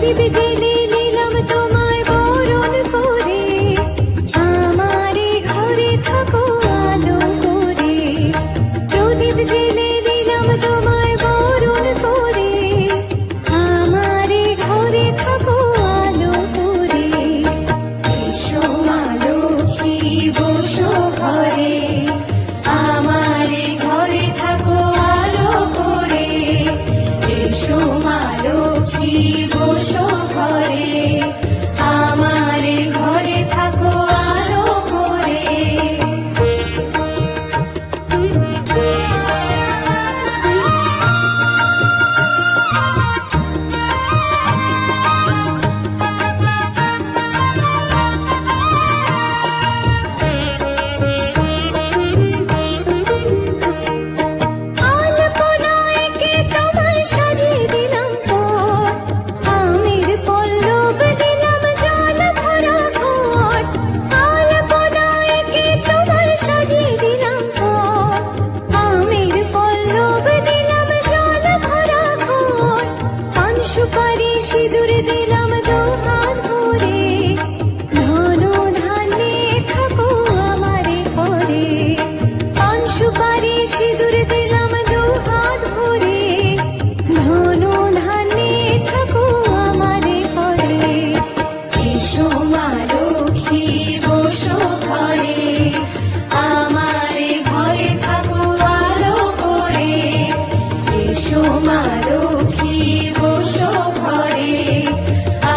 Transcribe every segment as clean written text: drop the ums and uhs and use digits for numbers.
প্রদীপ জেলে নিলাম তোমায় বরণ করে, আমারে ঘরে থাকো আলো করে। প্রদীপ জেলে নিলাম তোমায় বরণ করে, আমারে ঘরে থাকো আলো করে। এসো মা লক্ষ্মী বসো ঘরে, আমারে ঘরে থাকো আলো করে। এসো মা লক্ষ্মী বসো ঘরে, আমারে ঘরে থাকো আলো করে। আলপনায় কে তোমার সাজিয়ে দিলাম পথ, আমের পল্লব দিলাম জল ভরা ঘট। আলপনায় কে তোমার সাজিয়ে দিলাম পথ, আমের পল্লব দিলাম জল ভরা ঘট। পান সুপারি সিঁদুর দিলাম দুহাত ভরে, ধন ধান্যে থাকো আমারে ঘরে। পান সুপারি সিঁদুর দিলাম দুহাত ভরে, ধন ধান্যে থাকো আমারে ঘরে। এসো মা লক্ষ্মী বসো ঘরে, আমারে ঘরে থাকো আলো করে। এসো মা লক্ষ্মী বসো ঘরে,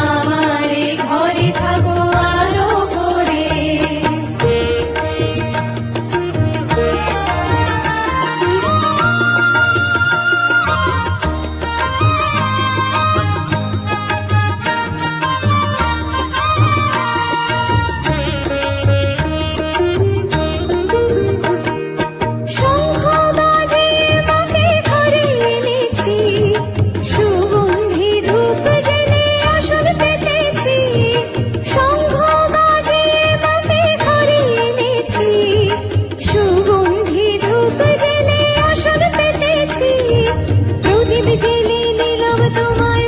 আমারে ঘরে থাকো আলো করে। শঙ্খ বাজে মাকে ঘরে এনেছি, সুগন্ধি ধূপ জেলে আসন পেতেছি। শঙ্খ বাজে মাকে ঘরে এনেছি, সুগন্ধি ধূপ জেলে আসন পেতেছি। প্রদীপ জেলে নিলাম তোমায়